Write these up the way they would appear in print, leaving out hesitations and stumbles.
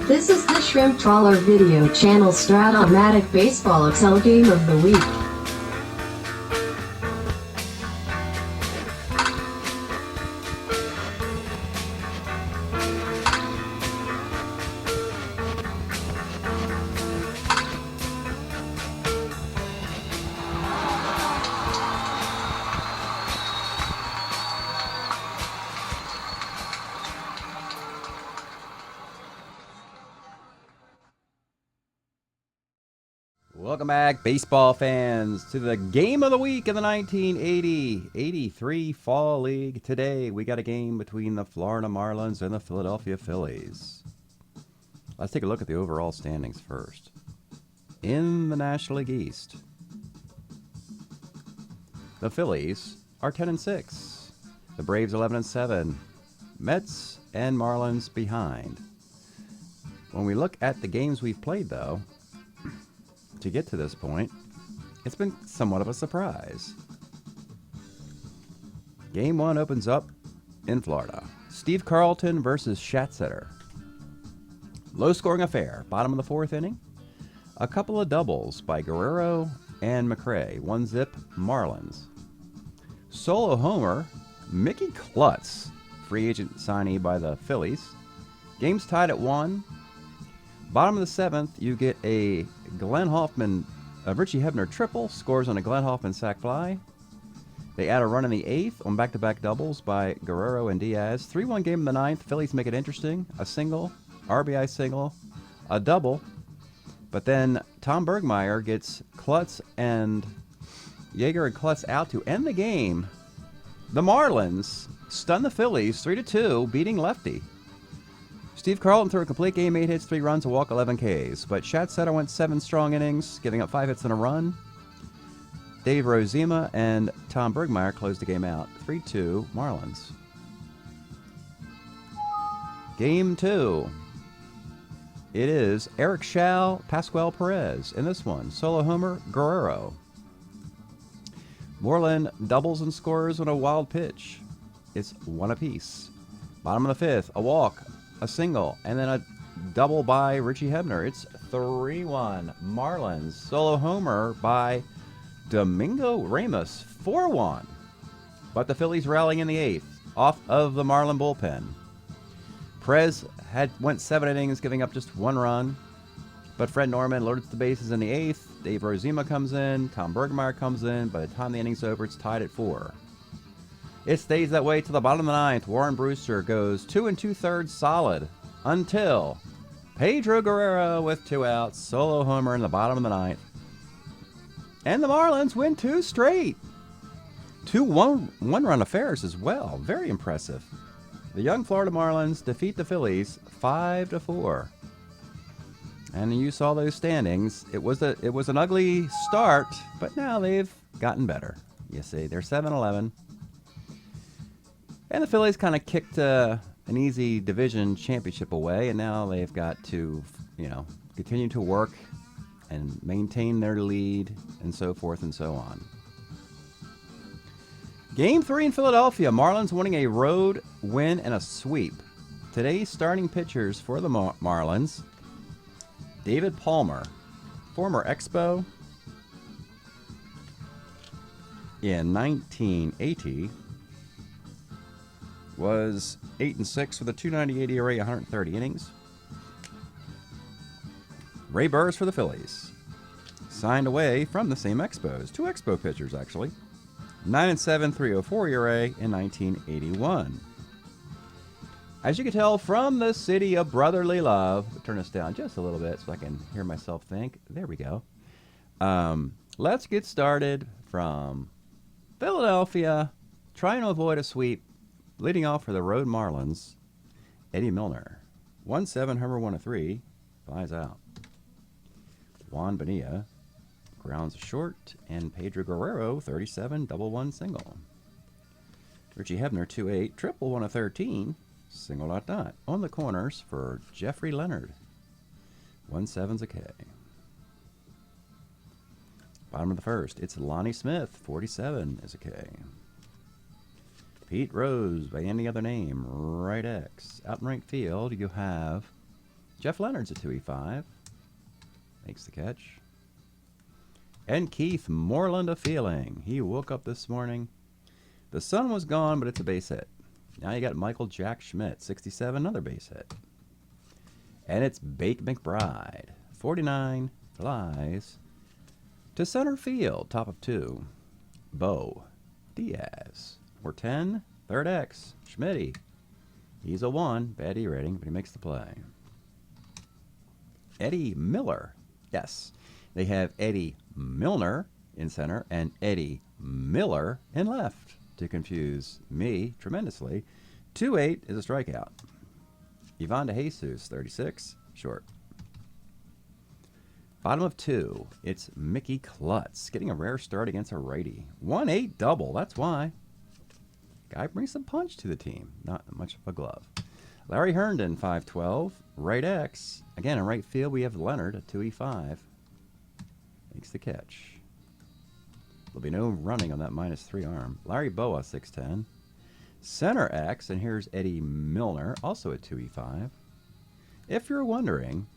This is the Shrimp Trawler video channel Strat-O-Matic Baseball Excel Game of the Week. Welcome back, baseball fans, to the game of the week in the 1980-83 Fall League. Today, we got a game between the Florida Marlins and the Philadelphia Phillies. Let's take a look at the overall standings first. In the National League East, the Phillies are 10-6. The Braves 11-7. Mets and Marlins behind. When we look at the games we've played, though, to get to this point, it's been somewhat of a surprise. Game 1 opens up in Florida. Steve Carlton versus Schatzeder. Low-scoring affair. Bottom of the 4th inning. A couple of doubles by Guerrero and McRae. 1-zip Marlins. Solo homer, Mickey Klutz, free agent signee by the Phillies. Game's tied at 1. Bottom of the 7th, you get a Glenn Hoffman, Richie Hebner triple, scores on a Glenn Hoffman sac fly. They add a run in the 8th on back-to-back doubles by Guerrero and Diaz. 3-1 game in the 9th. Phillies make it interesting. A single, RBI single, a double. But then Tom Bergmeyer gets Klutz and Yeager and Klutz out to end the game. The Marlins stun the Phillies 3-2, beating lefty. Steve Carlton threw a complete game, 8 hits, 3 runs, a walk, 11 Ks. But Schatzeder went 7 strong innings, giving up 5 hits and a run. Dave Rozema and Tom Bergmeyer closed the game out. 3-2 Marlins. Game 2. It is Eric Schall, Pascual Perez. In this one, solo homer, Guerrero. Moreland doubles and scores on a wild pitch. It's 1 apiece. Bottom of the 5th, a walk, a single, and then a double by Richie Hebner. It's 3-1 Marlins. Solo homer by Domingo Ramos. 4-1. But the Phillies rallying in the 8th off of the Marlin bullpen. Perez went 7 innings, giving up just 1 run. But Fred Norman loaded the bases in the 8th. Dave Rozema comes in. Tom Bergmeyer comes in. By the time the inning's over, it's tied at 4. It stays that way to the bottom of the 9th. Warren Brewster goes 2 2/3 solid until Pedro Guerrero with 2 outs. Solo homer in the bottom of the 9th. And the Marlins win 2 straight. 2 one-run affairs as well. Very impressive. The young Florida Marlins defeat the Phillies 5-4. And you saw those standings. It was an ugly start, but now they've gotten better. You see, they're 7-11. And the Phillies kind of kicked an easy division championship away, and now they've got to, continue to work and maintain their lead and so forth and so on. Game 3 in Philadelphia. Marlins winning a road win and a sweep. Today's starting pitchers for the Marlins. David Palmer, former Expo in 1980. Was 8-6 with a 298 ERA, 130 innings. Ray Burris for the Phillies. Signed away from the same Expos. 2 Expo pitchers, actually. 9-7, 304 ERA in 1981. As you can tell from the city of brotherly love, turn this down just a little bit so I can hear myself think. There we go. Let's get started from Philadelphia. Trying to avoid a sweep. Leading off for the road Marlins, Eddie Milner. 1-7, homer 1-3, flies out. Juan Bonilla grounds short, and Pedro Guerrero, 37, double 1 single. Richie Hebner, 2-8, triple 1-13, single dot. On the corners for Jeffrey Leonard. 1-7's a K. Bottom of the 1st, it's Lonnie Smith, 47 is a K. Pete Rose, by any other name, right X. Out in right field, you have Jeff Leonard's a 2E5. Makes the catch. And Keith Moreland a feeling. He woke up this morning. The sun was gone, but it's a base hit. Now you got Michael Jack Schmidt, 67, another base hit. And it's Bake McBride, 49, flies to center field, top of 2. Bo Diaz, or 10, third X, Schmitty. He's a 1, bad E rating, but he makes the play. Eddie Miller, yes. They have Eddie Milner in center and Eddie Miller in left to confuse me tremendously. 2-8 is a strikeout. Ivan DeJesus, 36, short. Bottom of 2, it's Mickey Klutz getting a rare start against a righty. 1-8 double, that's why. Guy brings some punch to the team, not much of a glove. Larry Herndon, 5-12, right X. Again, in right field, we have Leonard, a 2E5. Makes the catch. There'll be no running on that -3 arm. Larry Boa, 6'10". Center X, and here's Eddie Milner, also a 2E5. If you're wondering,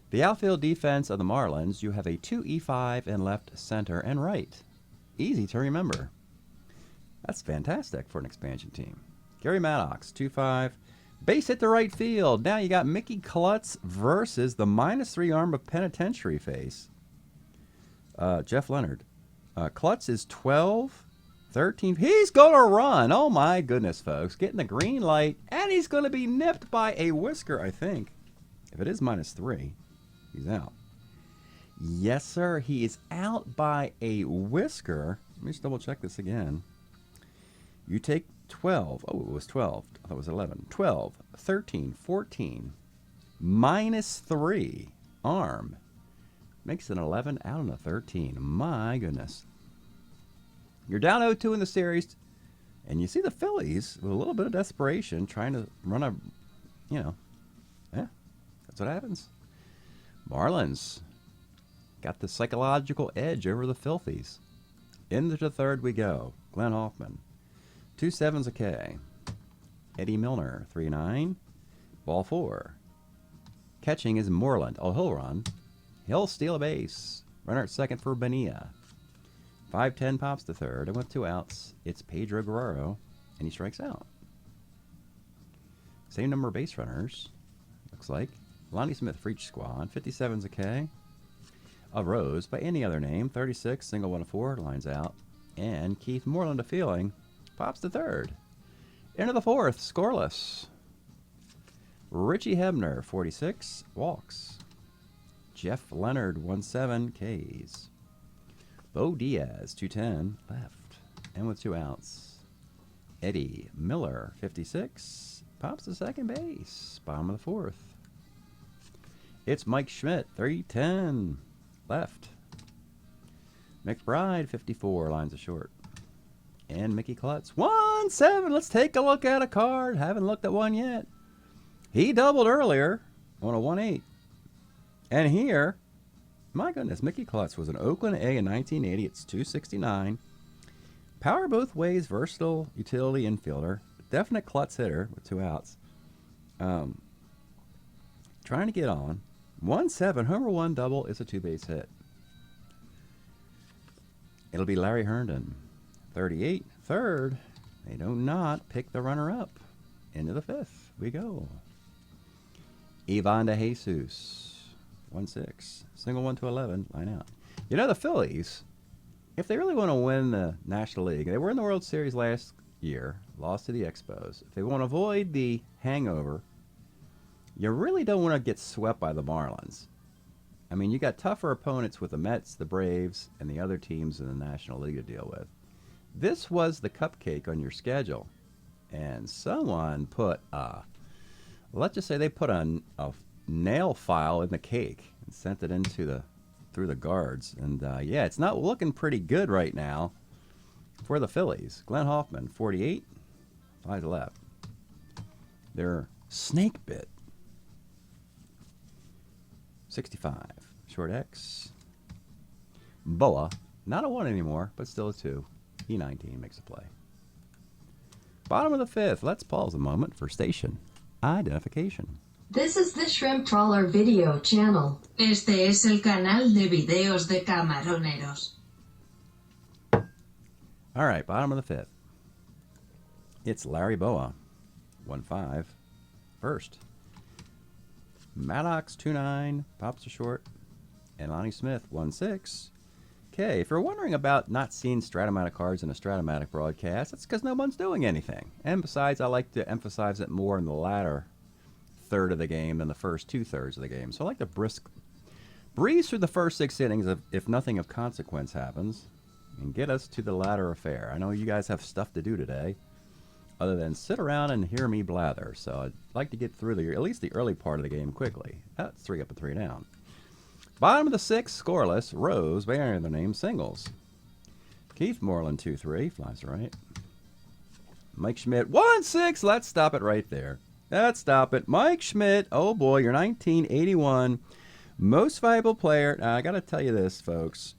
the outfield defense of the Marlins, you have a 2E5 in left, center, and right. Easy to remember. That's fantastic for an expansion team. Gary Maddox, 2-5. Base hit to right field. Now you got Mickey Klutz versus the -3 arm of Penitentiary Face. Jeff Leonard. Klutz is 12, 13. He's going to run. Oh, my goodness, folks. Getting the green light. And he's going to be nipped by a whisker, I think. If it is -3, he's out. Yes, sir. He is out by a whisker. Let me just double check this again. You take 12. Oh, it was 12. I thought it was 11. 12, 13, 14. -3 arm. Makes an 11 out on a 13. My goodness. You're down 0-2 in the series. And you see the Phillies with a little bit of desperation trying to run a, yeah, that's what happens. Marlins got the psychological edge over the Filthies. Into the third we go. Glenn Hoffman. 2 7s a K. Eddie Milner, 3-9. Ball 4. Catching is Moreland. Oh, he'll run. He'll steal a base. Runner at second for Bonilla. 5-10 pops to third. And with 2 outs, it's Pedro Guerrero, and he strikes out. Same number of base runners, looks like. Lonnie Smith for each squad. 57's a K. A Rose by any other name. 36, single 1 of 4, lines out. And Keith Moreland a feeling. Pops to third. Into the fourth, scoreless. Richie Hebner, 46, walks. Jeff Leonard, 1-7, Ks. Bo Diaz, 210, left. And with 2 outs, Eddie Miller, 56, pops to second base. Bottom of the fourth. It's Mike Schmidt, 310, left. McBride, 54, lines of short. And Mickey Klutz, 1-7. Let's take a look at a card. Haven't looked at one yet. He doubled earlier on a 1-8. And here, my goodness, Mickey Klutz was an Oakland A in 1980. It's 269. Power both ways, versatile utility infielder. Definite Klutz hitter with 2 outs. Trying to get on. 1-7, homer 1 double is a 2-base hit. It'll be Larry Herndon. 38, third. They do not pick the runner up. Into the 5th we go. Ivan DeJesus. 1-6. Single 1 to 11. Line out. You know, the Phillies, if they really want to win the National League, they were in the World Series last year, lost to the Expos. If they want to avoid the hangover, you really don't want to get swept by the Marlins. I mean, you got tougher opponents with the Mets, the Braves, and the other teams in the National League to deal with. This was the cupcake on your schedule. And someone put, let's just say they put a nail file in the cake and sent it into through the guards. And yeah, it's not looking pretty good right now for the Phillies. Glenn Hoffman, 48, flies left. They're snake bit. 65, short X. Boa, not a 1 anymore, but still a 2. E19 makes a play. Bottom of the 5th. Let's pause a moment for station identification. This is the Shrimp Trawler video channel. Este es el canal de videos de camaroneros. All right, bottom of the fifth. It's Larry Boa, 1-5, first. Maddox, 2-9, pops to short. And Lonnie Smith, 1-6. Okay, if you're wondering about not seeing Strat-O-Matic cards in a Strat-O-Matic broadcast, it's because no one's doing anything. And besides, I like to emphasize it more in the latter third of the game than the first 2/3 of the game. So I like to breeze through the first 6 innings if nothing of consequence happens and get us to the latter affair. I know you guys have stuff to do today other than sit around and hear me blather. So I'd like to get through at least the early part of the game quickly. That's 3 up and 3 down. Bottom of the 6th, scoreless, Rose, by any other name, singles. Keith Moreland, 2-3, flies to right. Mike Schmidt, 1-6. Let's stop it right there. Let's stop it. Mike Schmidt, oh boy, your 1981 most valuable player. Now, I got to tell you this, folks.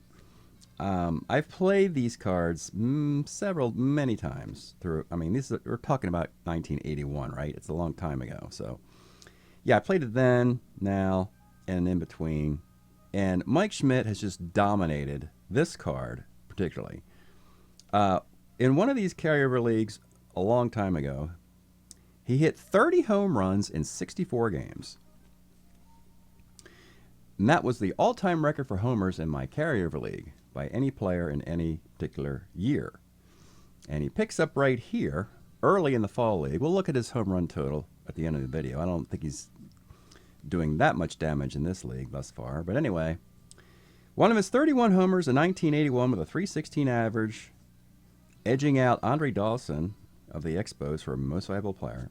I've played these cards many times through. I mean, we're talking about 1981, right? It's a long time ago. So, yeah, I played it then, now, and in between. And Mike Schmidt has just dominated this card, particularly. In one of these carryover leagues a long time ago, he hit 30 home runs in 64 games. And that was the all-time record for homers in my carryover league by any player in any particular year. And he picks up right here, early in the fall league. We'll look at his home run total at the end of the video. I don't think he's doing that much damage in this league thus far. But anyway, one of his 31 homers in 1981 with a .316 average, edging out Andre Dawson of the Expos for most valuable player.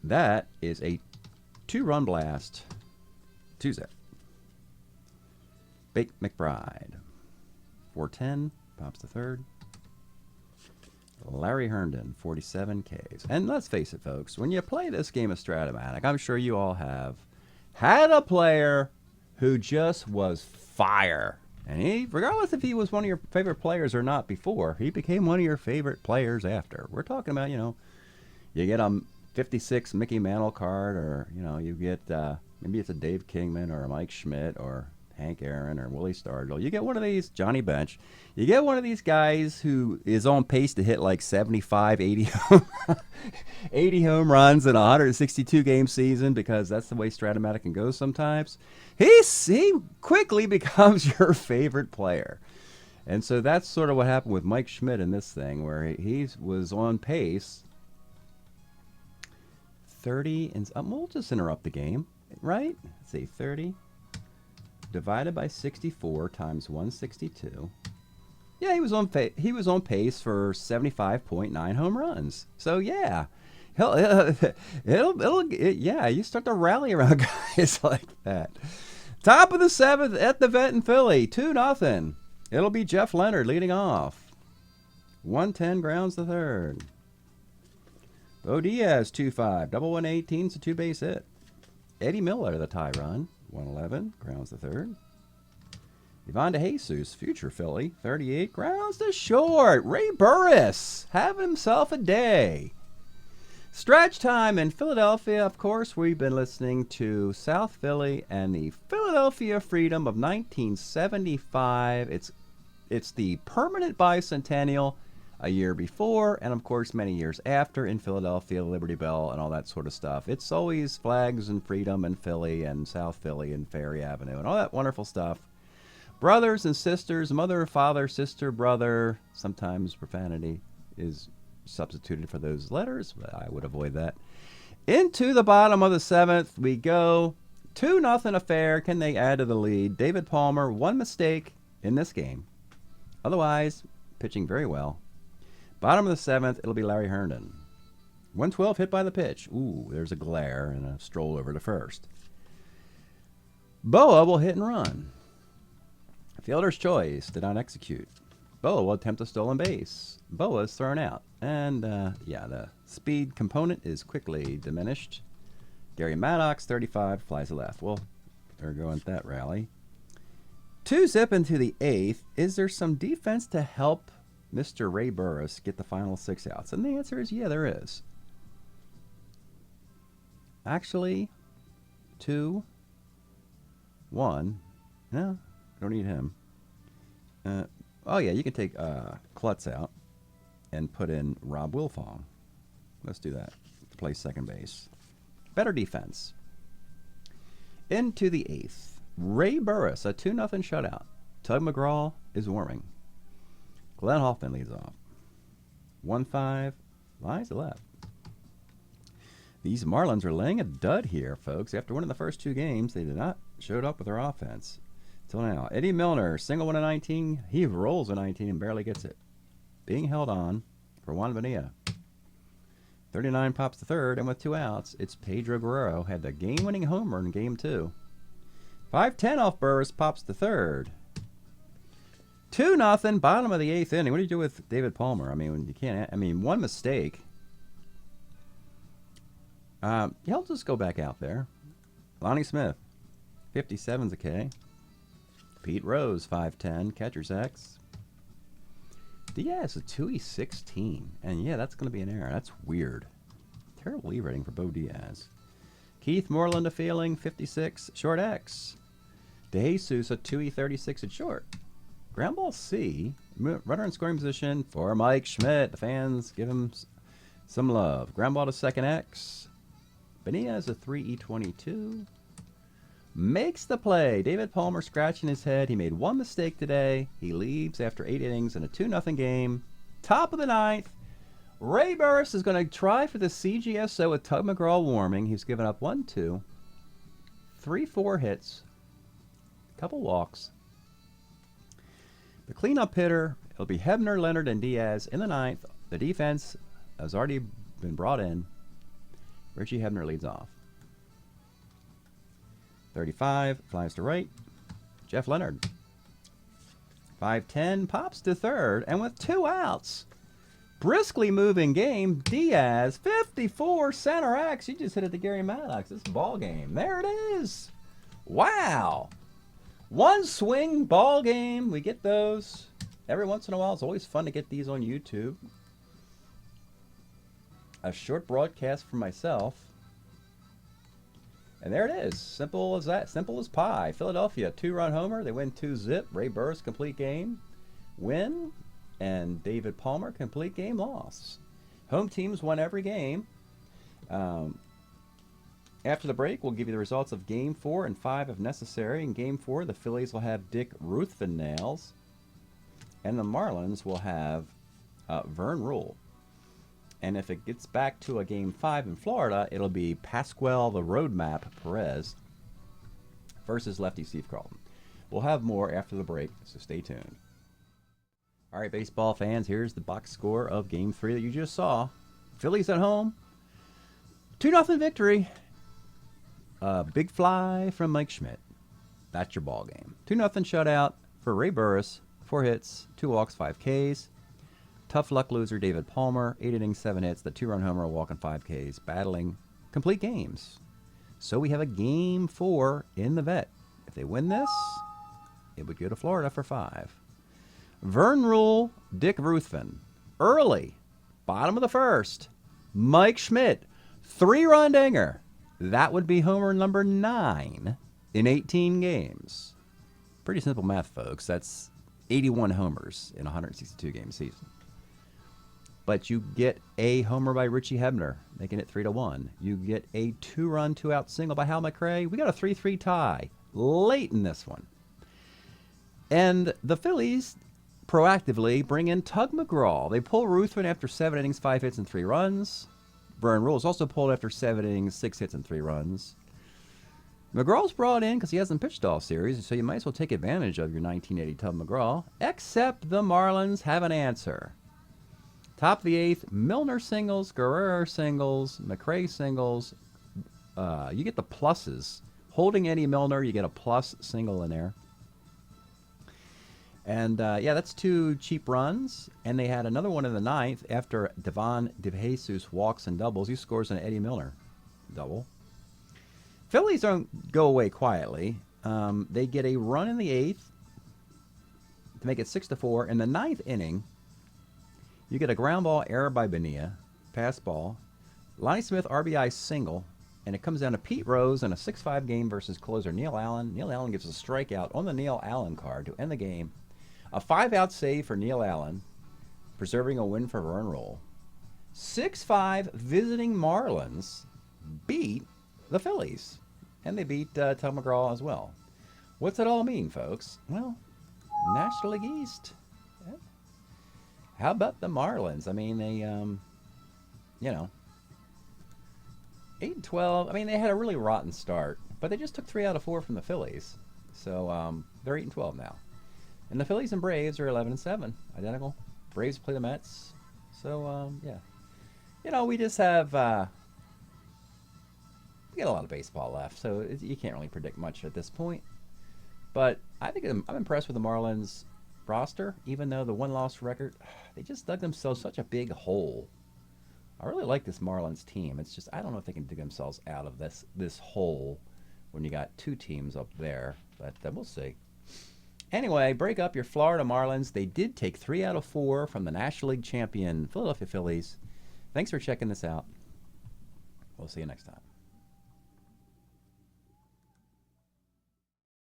That is a 2-run blast. 2-zip. Bake McBride. 410, pops to third. Larry Herndon, 47 Ks. And let's face it, folks, when you play this game of Strat-O-Matic, I'm sure you all have had a player who just was fire. And he, regardless if he was one of your favorite players or not before, he became one of your favorite players after. We're talking about, you get a 56 Mickey Mantle card, or, you get, maybe it's a Dave Kingman or a Mike Schmidt or Hank Aaron or Willie Stargell. You get one of these, Johnny Bench. You get one of these guys who is on pace to hit like 75, 80 home runs in a 162-game season, because that's the way Strat-O-Matic can go sometimes. He quickly becomes your favorite player. And so that's sort of what happened with Mike Schmidt in this thing, where he was on pace 30, and we'll just interrupt the game, right? Let's see, 30 divided by 64 times 162. Yeah, he was on pace for 75.9 home runs. So yeah, you start to rally around guys like that. Top of the 7th at the Vet in Philly, 2-0. It'll be Jeff Leonard leading off. 110 grounds the third. Bo Diaz, 2-5. Double 118's a 2-base hit. Eddie Miller, the tie run. 111, grounds the third. Ivan DeJesus, future Philly, 38, grounds to short. Ray Burris, having himself a day. Stretch time in Philadelphia. Of course, we've been listening to South Philly and the Philadelphia Freedom of 1975. It's the permanent bicentennial a year before, and of course many years after in Philadelphia, Liberty Bell and all that sort of stuff. It's always flags and freedom and Philly and South Philly and Ferry Avenue and all that wonderful stuff. Brothers and sisters, mother, father, sister, brother. Sometimes profanity is substituted for those letters, but I would avoid that. Into the bottom of the 7th we go. 2-0 affair. Can they add to the lead? David Palmer, one mistake in this game. Otherwise, pitching very well. Bottom of the 7th, it'll be Larry Herndon. 112 hit by the pitch. Ooh, there's a glare and a stroll over to first. Boa will hit and run. Fielder's choice did not execute. Boa will attempt a stolen base. Boa is thrown out. And, the speed component is quickly diminished. Gary Maddox, 35, flies left. Well, they're going at that rally. 2-zip into the 8th. Is there some defense to help Mr. Ray Burris get the final 6 outs? And the answer is, yeah, there is. Actually, 2, 1. No, don't need him. Oh, yeah, you can take Klutz out and put in Rob Wilfong. Let's do that to play second base. Better defense. Into the 8th. Ray Burris, a 2-0 shutout. Tug McGraw is warming. Glenn Hoffman leads off. 1-5, lies to left. These Marlins are laying a dud here, folks. After winning the first 2 games, they did not show up with their offense. Till now. Eddie Milner, single 1 in 19. He rolls a 19 and barely gets it. Being held on for Juan Bonilla. 39 pops to third, and with 2 outs, it's Pedro Guerrero. Had the game-winning homer in Game 2. 5-10 off Burris, pops to third. 2-0, bottom of the 8th inning. What do you do with David Palmer? I mean, you can't. I mean, one mistake. He'll just go back out there. Lonnie Smith, 57's a K. Pete Rose, 5-10, catcher's X. Diaz, a 2E16. And yeah, that's going to be an error. That's weird. Terrible E rating for Bo Diaz. Keith Moreland, a feeling, 56, short X. DeJesus, a 2E36 at short. Ground ball C, runner in scoring position for Mike Schmidt. The fans give him some love. Ground ball to second X. Benitez, a 3E22. Makes the play. David Palmer scratching his head. He made one mistake today. He leaves after 8 innings in a 2-0 game. Top of the 9th. Ray Burris is going to try for the CGSO with Tug McGraw warming. He's given up 1, 2, 3, 4 hits, a couple walks. The cleanup hitter, it'll be Hebner, Leonard, and Diaz in the 9th. The defense has already been brought in. Richie Hebner leads off. 35, flies to right. Jeff Leonard. 5-10, pops to third, and with 2 outs, briskly moving game, Diaz, 54, center X. You just hit it to Gary Maddox. This ball game. There it is. Wow. One swing ball game. We get those every once in a while. It's always fun to get these on YouTube. A short broadcast for myself. And there it is. Simple as that. Simple as pie. Philadelphia, 2-run homer. They win 2-zip. Ray Burris, complete game. Win. And David Palmer, complete game loss. Home teams won every game. After the break, we'll give you the results of Game 4 and 5 if necessary. In Game 4, the Phillies will have Dick Ruthven nails. And the Marlins will have Vern Rule. And if it gets back to a Game 5 in Florida, it'll be Pascual the Roadmap Perez versus lefty Steve Carlton. We'll have more after the break, so stay tuned. All right, baseball fans, here's the box score of Game 3 that you just saw. Phillies at home, 2-0 victory. Big fly from Mike Schmidt. That's your ball game. 2-0 shutout for Ray Burris, 4 hits, 2 walks, 5 Ks. Tough luck loser David Palmer, 8 innings, 7 hits, the 2-run homer, a walk, and 5 Ks, battling complete games. So we have a Game 4 in the vet. If they win this, it would go to Florida for 5. Vern Rule, Dick Ruthven. Early, bottom of the first, Mike Schmidt, 3-run dinger. That would be homer number 9 in 18 games. Pretty simple math, folks. That's 81 homers in a 162-game season. But you get a homer by Richie Hebner, making it 3-1. You get a 2-run, 2-out single by Hal McRae. We got a 3-3 tie late in this one. And the Phillies proactively bring in Tug McGraw. They pull Ruthven after 7 innings, 5 hits, and 3 runs. Vern Rule is also pulled after 7 innings, 6 hits, and 3 runs. McGraw's brought in because he hasn't pitched all series, so you might as well take advantage of your 1980 Tug McGraw, except the Marlins have an answer. Top of the 8th, Milner singles, Guerrero singles, McRae singles. You get the pluses. Holding Eddie Milner, you get a plus single in there. And, yeah, that's 2 cheap runs. And they had another one in the 9th after Devon DeJesus walks and doubles. He scores an Eddie Milner double. Phillies don't go away quietly. They get a run in the 8th to make it 6-4. In the 9th inning, you get a ground ball error by Bonilla, pass ball, Lonnie Smith RBI single, and it comes down to Pete Rose in a 6-5 game versus closer Neil Allen. Neil Allen gives a strikeout on the Neil Allen card to end the game. A 5-out save for Neil Allen, preserving a win for Vern Roll. 6-5 visiting Marlins beat the Phillies, and they beat Tom McGraw as well. What's it all mean, folks? Well, National League East. Yeah. How about the Marlins? I mean, they, 8-12. I mean, they had a really rotten start, but they just took 3 out of 4 from the Phillies. So they're 8-12 now. And the Phillies and Braves are 11-7, identical. Braves play the Mets. So, yeah. We just have, we got a lot of baseball left, so you can't really predict much at this point. But I think I'm impressed with the Marlins roster, even though the one-loss record, they just dug themselves such a big hole. I really like this Marlins team. It's just, I don't know if they can dig themselves out of this hole when you got 2 teams up there, but we'll see. Anyway, break up your Florida Marlins. They did take 3 out of 4 from the National League champion Philadelphia Phillies. Thanks for checking this out. We'll see you next time.